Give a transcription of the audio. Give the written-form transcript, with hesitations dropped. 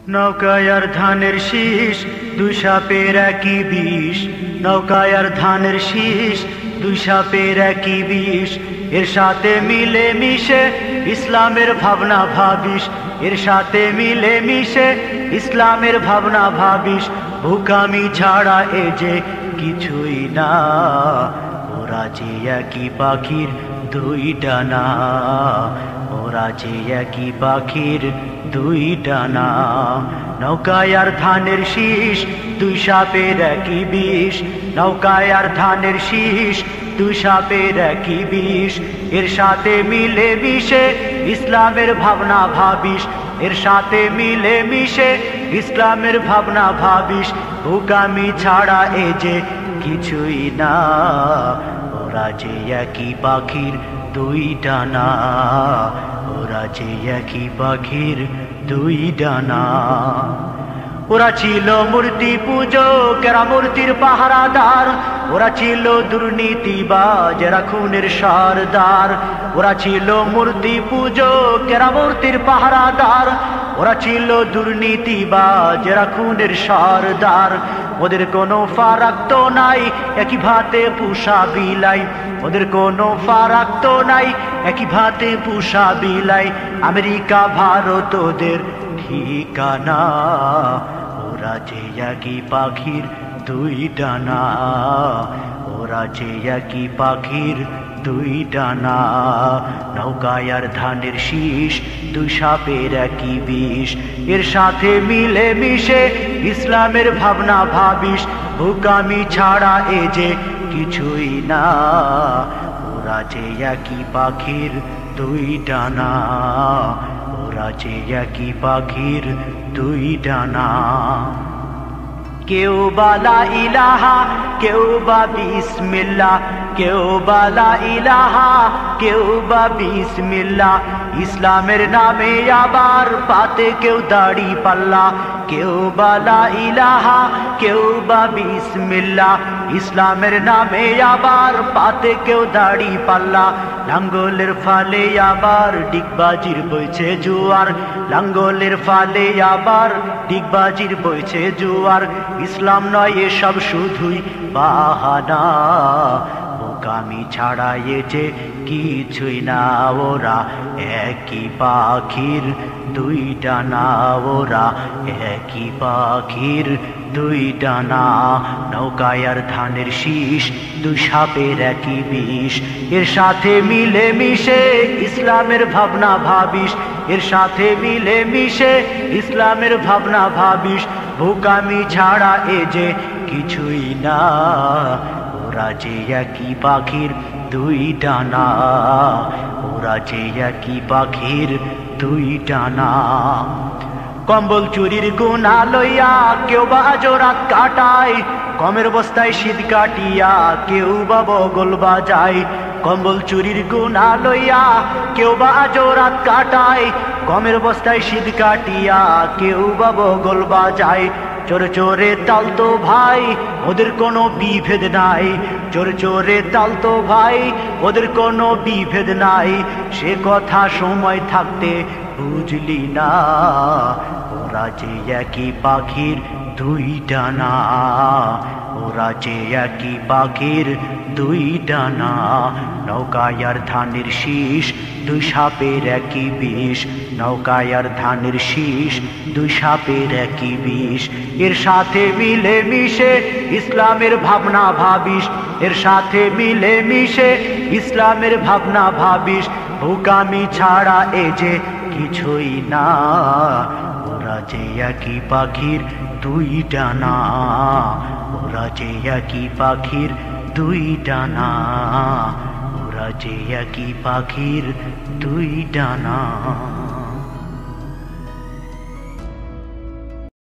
নৌকায় আর ধানের শীষ, দুই সাপের একই বিষ। নৌকায় আর ধানের শীষ, দুই সাপের একই বিষ। এর সাথে মিলে মিশে ইসলামের ভাবনা ভাবিস। এর সাথে মিলে মিশে ইসলামের ভাবনা ভাবিস। ভুকামি ছাড়া এ যে কিছুই না, ওরা যে একই পাখির দুই ডানা। ওরা যে একই পাখির দুই ডানা। নৌকায় আর ধানের শীষ, দুই সাপের একই বিষ। নৌকায় আর ধানের শীষ, দুই সাপের একই বিষ। এর সাথে মিলে মিশে ইসলামের ভাবনা ভাবিস। এর সাথে মিলে মিশে ইসলামের ভাবনা ভাবিস। ভুকামি ছাড়া এ যে কিছুই না, ওরা যে একই পাখির দুই ডানা। ওরা যে একই পাখির দুই ডানা। ওরা ছিল মূর্তি পূজক, এরা মূর্তির পাহারাদার। ওরা ছিল দুর্নীতিবাজ, এরা খুনের সরদার। ওরা ছিল মূর্তি পূজক, এরা মূর্তির পাহারাদার। ওরা ছিল দুর্নীতিবাজ, এরা খুনের সরদার। ওদের কোনো ফারাক তো নাই, একই ভাতে পুষা বিলাই। ওদের কোনো ফারাক তো নাই, একই ভাতে পুষা বিলাই। আমেরিকা ভারত ওদের ঠিকানা। ওরা যে একই পাখির দুই ডানা। ওরা যে একই পাখির দুই ডানা। নৌকায় আর ধানের শীষ, দুই সাপের একই বিষ। এর সাথে মিলে মিশে ইসলামের ভাবনা ভাবিস। ভুকামি ছাড়া এ যে কিছুই না, ওরা যে একই পাখির দুই ডানা। ওরা যে একই পাখির দুই ডানা। কেউ বালা ইলাহা, কেউ বা বিসমিল্লাহ। কেউ বালা ইলাহা, কেউ বা বিসমিল্লাহ। ইসলামের নামে আবার পাতে কেউ দাড়ি পাল্লা। কেউ বালা ইলাহা, কেউ বা বিসমিল্লাহ। ইসলামের নামে আবার পাতে কেউ দাড়ি পাল্লা। লাঙ্গলের ফালে আবার ডিগবাজির বইছে জুয়ার। লাঙ্গলের ফালে আবার ডিগবাজির বইছে জুয়ার। ইসলাম নয় এসব শুধুই বাহানা। বোকামি ছাড়া এ যে কিছুই না, ওরা একই পাখির দুই ডানা। ওরা একই পাখির দুই ডানা। নৌকায় আর ধানের শীষ, দুই সাপের একই বিষ। এর সাথে মিলে মিশে ইসলামের ভাবনা ভাবিস। এর সাথে মিলে মিশে ইসলামের ভাবনা ভাবিস। ভুকামি ছাড়া এ যে কিছুই না, ওরা যে একই পাখির দুই ডানা। ওরা যে একই পাখির দুই ডানা। কম্বল চুরির গুণা লইয়া কেউ বা জোরাত কাটায়। কমের বস্তায় শীত কাটিয়া কেউ বা বগল বাজায়। কম্বল চুরির গুণা লইয়া কেউ বা জোরাত কাটায়। কমের বস্তায় শীত কাটিয়া কেউ বা বগল বাজায়। চোরে চোরে তালতো ভাই, ওদের কোনো বিভেদ নাই। চোরে চোরে তালতো ভাই, ওদের কোনো বিভেদ নাই। সে কথা সময় থাকতে বুঝলি না, ওরা যে একই পাখির দুই ডানা। ওরা যে একই পাখির দুই ডানা। নৌকায় আর ধানের শীষ, দুই সাপের একই বিষ। নৌকায় আর ধানের শীষ, দুই সাপের একই বিষ। এর সাথে মিলে মিশে ইসলামের ভাবনা ভাবিস। এর সাথে মিলে মিশে ইসলামের ভাবনা ভাবিস। ভুকামি ছাড়া এ যে কিছুই না, ওরা যে একই পাখির দুই ডানা। ওরা যে একই পাখির দুই ডানা। ওরা যে একই পাখির দুই ডানা।